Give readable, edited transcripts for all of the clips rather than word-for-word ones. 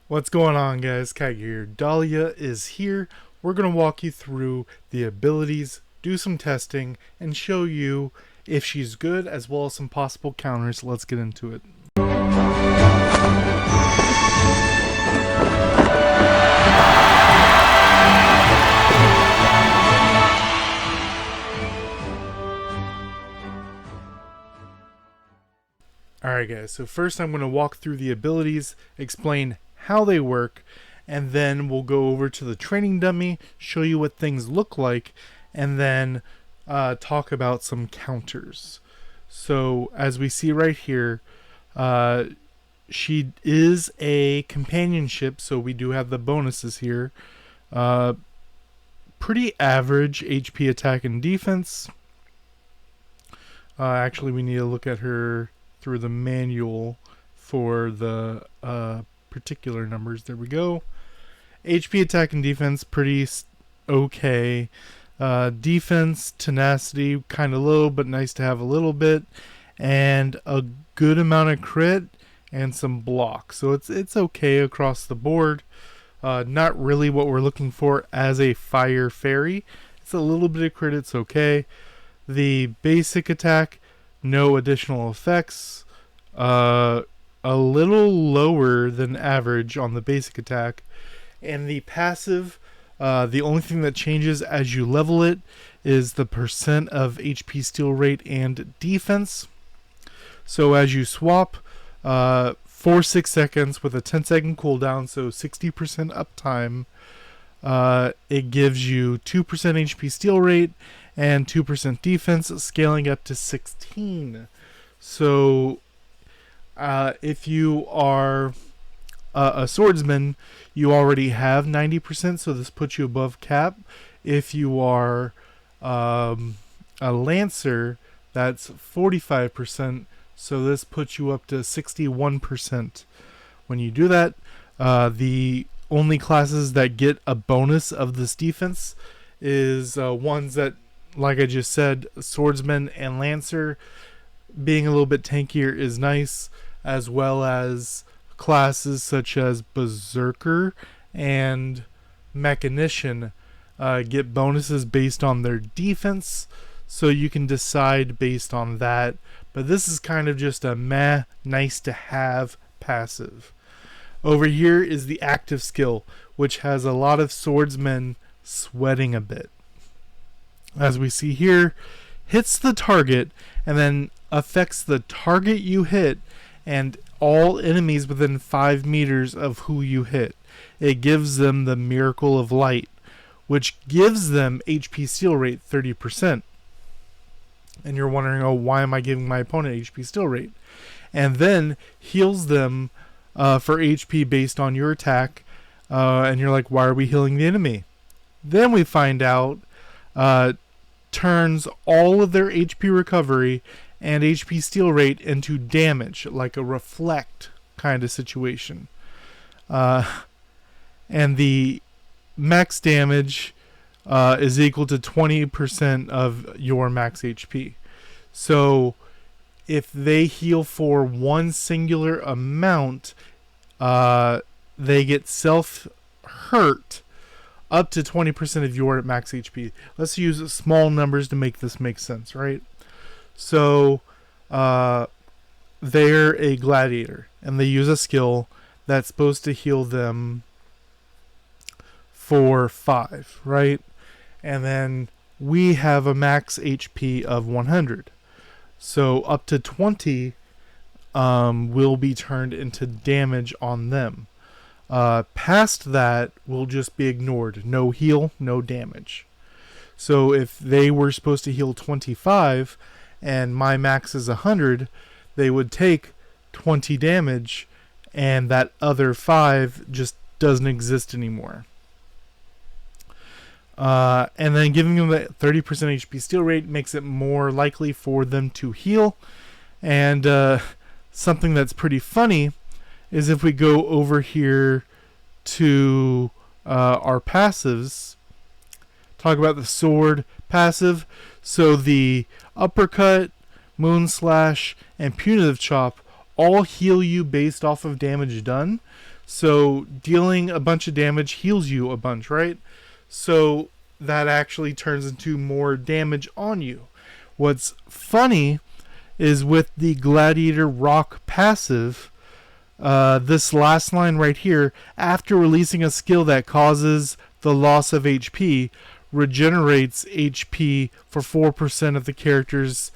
What's going on, guys? Kag here. Dahlia is here. We're going to walk you through the abilities, do some testing, and show you if she's good as well as some possible counters. Let's get into it. Alright guys, so first I'm going to walk through the abilities, explain how they work, and then we'll go over to the training dummy, show you what things look like, and then talk about some counters. So as we see right here, she is a companionship, so we do have the bonuses here. Pretty average HP attack and defense. Actually, we need to look at her through the manual for the particular numbers. There we go. HP attack and defense pretty okay. Defense, tenacity kind of low, but nice to have a little bit, and a good amount of crit and some block. So it's okay across the board. Not really what we're looking for as a fire fairy. It's a little bit of crit, it's okay. The basic attack, no additional effects. A little lower than average on the basic attack. And the passive, the only thing that changes as you level it is the percent of HP steal rate and defense. So as you swap, for 6 seconds with a 10-second cooldown, so 60% uptime, it gives you 2% HP steal rate and 2% defense, scaling up to 16. So if you are a swordsman, you already have 90%, so this puts you above cap. If you are a lancer, that's 45%, so this puts you up to 61%. When you do that, the only classes that get a bonus of this defense is ones that, like I just said, swordsman and lancer. Being a little bit tankier is nice, as well as classes such as berserker and mechanician get bonuses based on their defense, so you can decide based on that. But this is kind of just a meh, nice to have passive. Over here is the active skill, which has a lot of swordsmen sweating a bit. As we see here, hits the target and then affects the target you hit and all enemies within 5 meters of who you hit. It gives them the Miracle of Light, which gives them HP steal rate 30%. And you're wondering, oh, why am I giving my opponent HP steal rate? And then heals them for HP based on your attack. And you're like, why are we healing the enemy? Then we find out turns all of their HP recovery and HP steal rate into damage, like a reflect kind of situation. And the max damage is equal to 20% of your max HP. So if they heal for one singular amount, they get self-hurt up to 20% of your max HP. Let's use small numbers to make this make sense, right? So they're a gladiator, and they use a skill that's supposed to heal them for 5, right? And then we have a max HP of 100. So up to 20 will be turned into damage on them. Past that will just be ignored. No heal, no damage. So if they were supposed to heal 25 and my max is 100, they would take 20 damage, and that other 5 just doesn't exist anymore. And then giving them that 30% HP steal rate makes it more likely for them to heal. And something that's pretty funny is if we go over here to our passives, talk about the sword passive. So the uppercut, moon slash, and punitive chop all heal you based off of damage done. So dealing a bunch of damage heals you a bunch, right? So that actually turns into more damage on you. What's funny is with the Gladiator Rock passive, this last line right here, after releasing a skill that causes the loss of HP, regenerates HP for 4% of the character's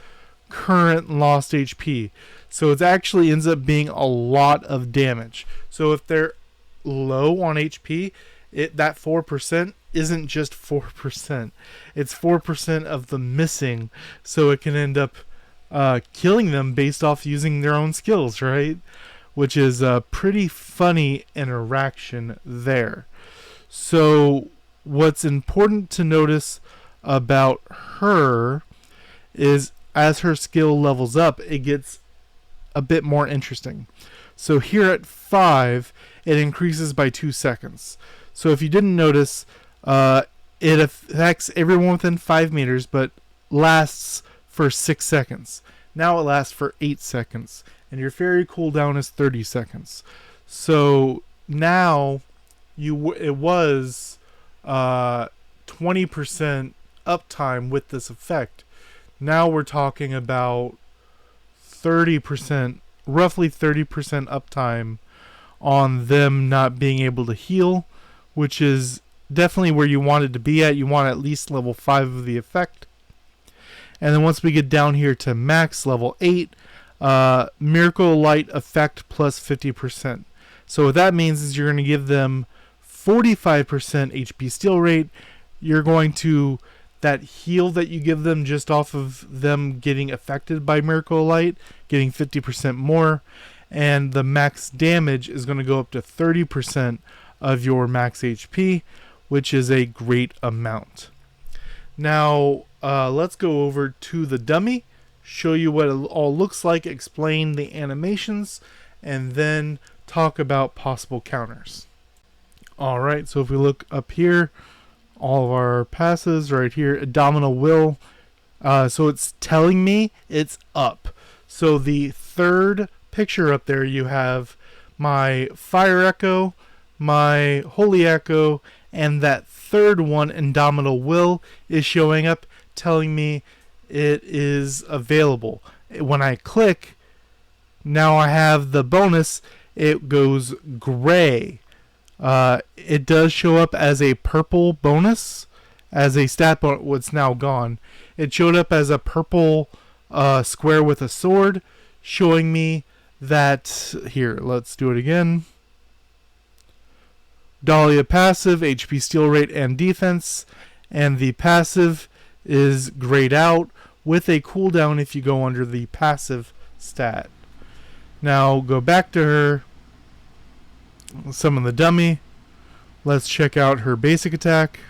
current lost HP. So it actually ends up being a lot of damage. So if they're low on HP, that 4% isn't just 4%. It's 4% of the missing. So it can end up killing them based off using their own skills, right? Which is a pretty funny interaction there. So what's important to notice about her is as her skill levels up, it gets a bit more interesting. So here at 5, it increases by 2 seconds. So if you didn't notice, it affects everyone within 5 meters, but lasts for 6 seconds. Now it lasts for 8 seconds, and your fairy cooldown is 30 seconds. So now it was 20% uptime with this effect. Now we're talking about 30%, roughly 30% uptime on them not being able to heal, which is definitely where you want it to be at. You want at least level 5 of the effect. And then once we get down here to max level 8, Miracle Light effect plus 50%. So what that means is you're going to give them 45% HP steal rate. You're going to, that heal that you give them just off of them getting affected by Miracle Light, getting 50% more. And the max damage is going to go up to 30% of your max HP, which is a great amount. Now, let's go over to the dummy, show you what it all looks like, explain the animations, and then talk about possible counters. Alright, so if we look up here, all of our passes right here, Abdominal Will. So it's telling me it's up. So the third picture up there, you have my Fire Echo, my Holy Echo, and that third one, Indomitable Will, is showing up, telling me it is available. When I click, now I have the bonus. It goes gray. It does show up as a purple bonus, as a stat bonus. What's now gone. It showed up as a purple square with a sword, showing me that, here, let's do it again. Dahlia passive, HP steal rate and defense, and the passive is grayed out with a cooldown if you go under the passive stat. Now go back to her, summon the dummy. Let's check out her basic attack.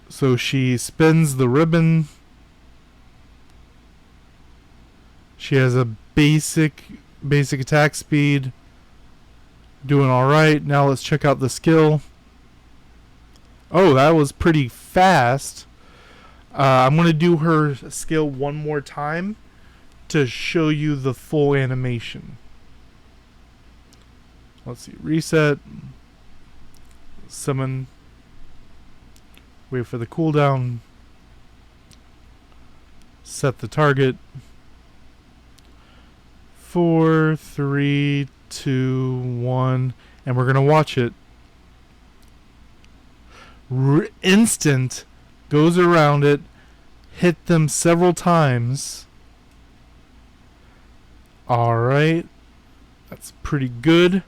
So she spins the ribbon. She has a basic attack speed. Doing alright. Now let's check out the skill. Oh, that was pretty fast. I'm going to do her skill one more time to show you the full animation. Let's see. Reset. Summon. Wait for the cooldown. Set the target. 4, 3, 2, 1. And we're going to watch it. Instant. Goes around it. Hit them several times. Alright. That's pretty good.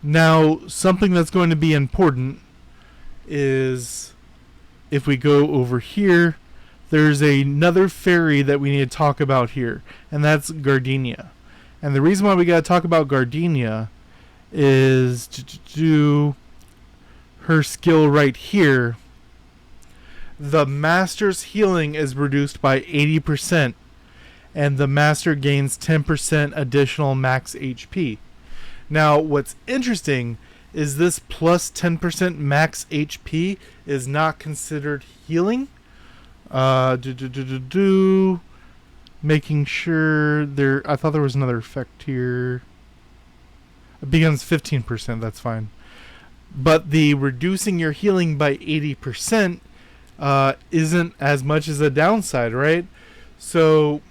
Now, something that's going to be important is if we go over here, there's another fairy that we need to talk about here, and that's Gardenia. And the reason why we got to talk about Gardenia is to do her skill right here. The master's healing is reduced by 80%, and the master gains 10% additional max HP. Now, what's interesting is this plus 10% max HP is not considered healing. making sure there. I thought there was another effect here. It begins 15%. That's fine. But the reducing your healing by 80% isn't as much as a downside, right? So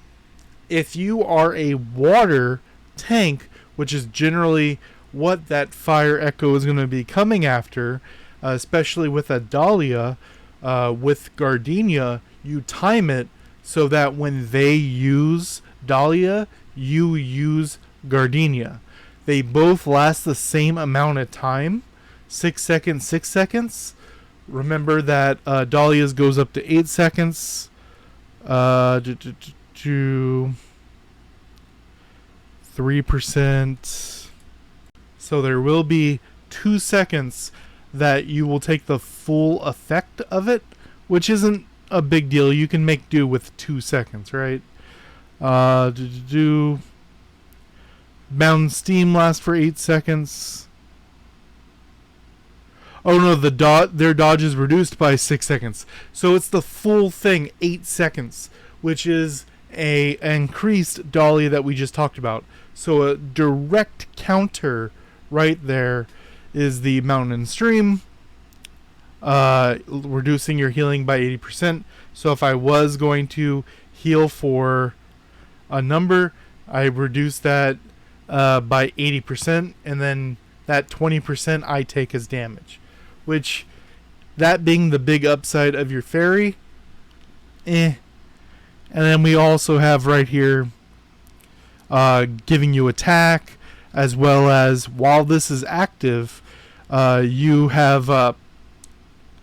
if you are a water tank, which is generally what that fire echo is going to be coming after, especially with a Dahlia, with Gardenia, you time it so that when they use Dahlia, you use Gardenia. They both last the same amount of time, 6 seconds, 6 seconds. Remember that Dahlia's goes up to 8 seconds. To 3%. So there will be 2 seconds that you will take the full effect of it, which isn't a big deal. You can make do with 2 seconds, right? Mountain Steam lasts for 8 seconds. Oh no, their dodge is reduced by 6 seconds. So it's the full thing, 8 seconds, which is a increased Dahlia that we just talked about. So a direct counter right there is the Mountain and Stream, reducing your healing by 80%. So if I was going to heal for a number, I reduce that by 80%, and then that 20% I take as damage. Which, that being the big upside of your fairy, And then we also have right here giving you attack, as well as while this is active, you have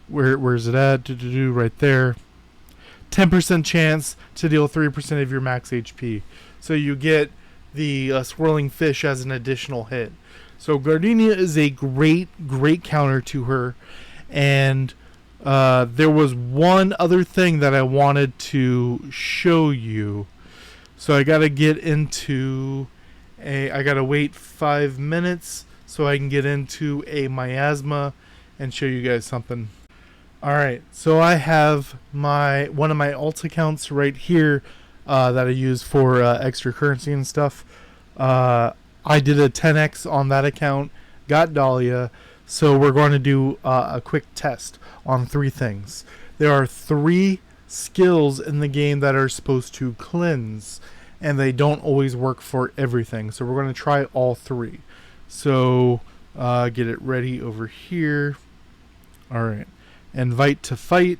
where's it at? Right there. 10% chance to deal 3% of your max HP. So you get the swirling fish as an additional hit. So Gardenia is a great counter to her. And there was one other thing that I wanted to show you. So I gotta get into I gotta wait 5 minutes so I can get into a miasma and show you guys something. Alright, so I have one of my alt accounts right here that I use for extra currency and stuff. I did a 10x on that account, got Dahlia, so we're going to do a quick test on 3 things. There are 3 skills in the game that are supposed to cleanse, and they don't always work for everything, so we're going to try all 3. So get it ready over here. Alright, invite to fight.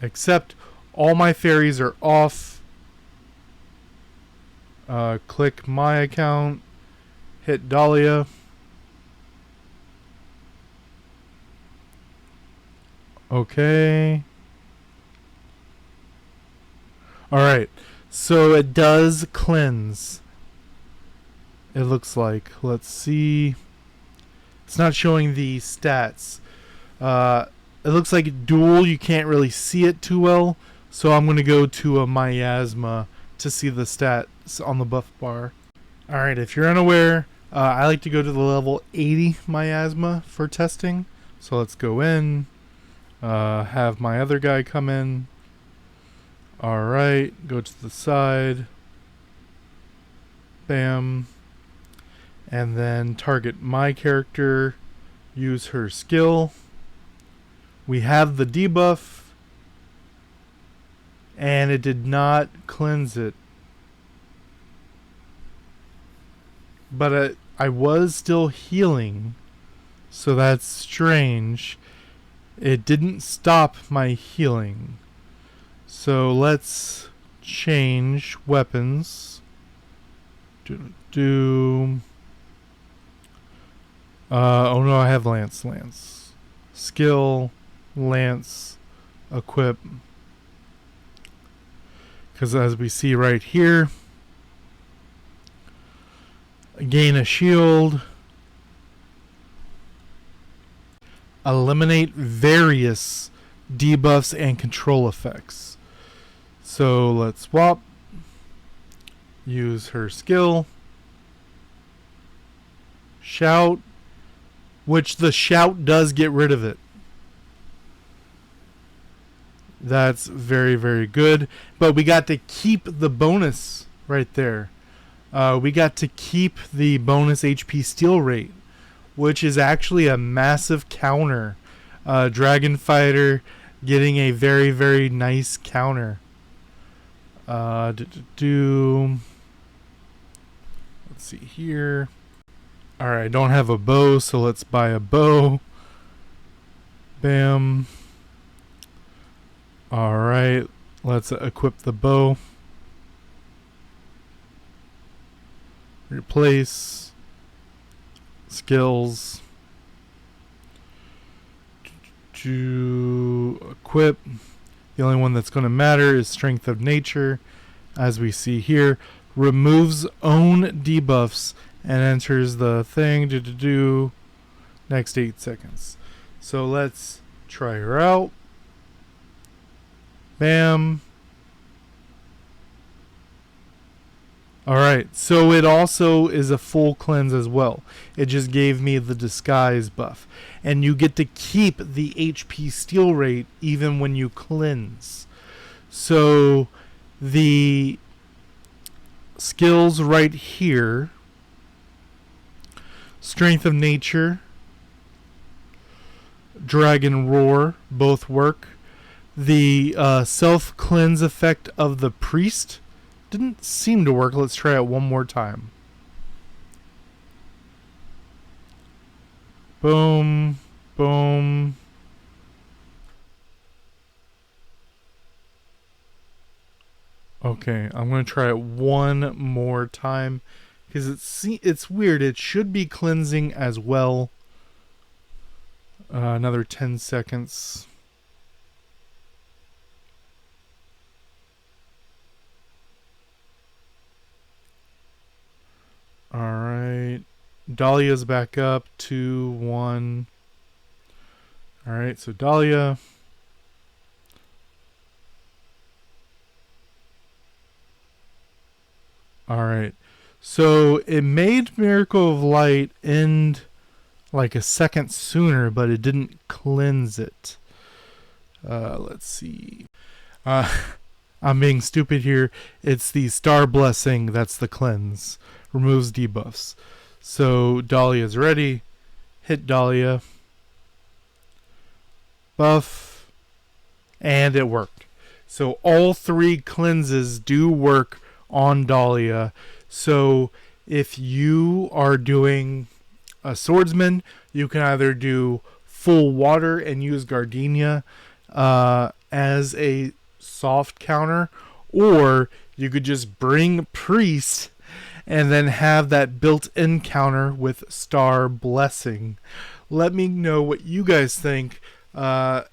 Except all my fairies are off. Click my account, hit Dahlia. Okay. Alright, so it does cleanse. It looks like. Let's see. It's not showing the stats. It looks like dual, you can't really see it too well. So I'm going to go to a miasma to see the stats on the buff bar. Alright, if you're unaware, I like to go to the level 80 miasma for testing. So let's go in, have my other guy come in. Alright, go to the side. Bam. And then target my character, use her skill. We have the debuff, and it did not cleanse it. But I was still healing, so that's strange. It didn't stop my healing. So let's change weapons. Oh no, I have Lance. Skill, Lance, equip. Because as we see right here, gain a shield, eliminate various debuffs and control effects. So let's swap, use her skill, shout, which the shout does get rid of it. That's very, very good. But we got to keep the bonus right there. We got to keep the bonus HP steal rate, which is actually a massive counter. Dragon Fighter getting a very, very nice counter. Let's see here. Alright, I don't have a bow, so let's buy a bow. Bam. Alright, let's equip the bow. Replace. Skills. To equip. The only one that's going to matter is Strength of Nature, as we see here. Removes own debuffs and enters the thing to next 8 seconds. So let's try her out. Bam. Alright, so it also is a full cleanse as well. It just gave me the disguise buff. And you get to keep the HP steal rate even when you cleanse. So the skills right here, Strength of Nature, Dragon Roar, both work. The self-cleanse effect of the Priest didn't seem to work. Let's try it one more time. Boom, boom. Okay, I'm going to try it one more time because it's weird. It should be cleansing as well. Another 10 seconds. Alright. Dahlia's back up. 2, 1. Alright, so Dahlia. Alright. So it made Miracle of Light end like a second sooner, but it didn't cleanse it. Let's see. I'm being stupid here. It's the Star Blessing that's the cleanse. Removes debuffs. So Dahlia's ready. Hit Dahlia. Buff. And it worked. So all 3 cleanses do work on Dahlia. So if you are doing a swordsman, you can either do full water and use Gardenia as a soft counter, or you could just bring Priest and then have that built-in counter with Star Blessing. Let me know what you guys think. I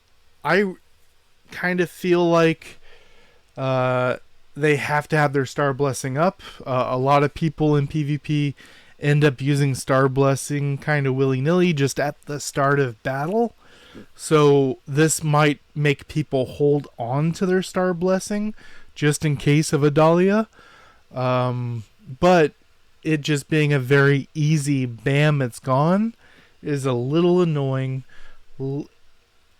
kind of feel like they have to have their Star Blessing up. A lot of people in PvP end up using Star Blessing kind of willy-nilly just at the start of battle. So this might make people hold on to their Star Blessing just in case of a Dahlia. But it just being a very easy bam, it's gone, is a little annoying. I'm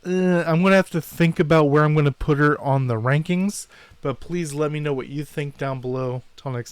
going to have to think about where I'm going to put her on the rankings. But please let me know what you think down below. Till next time.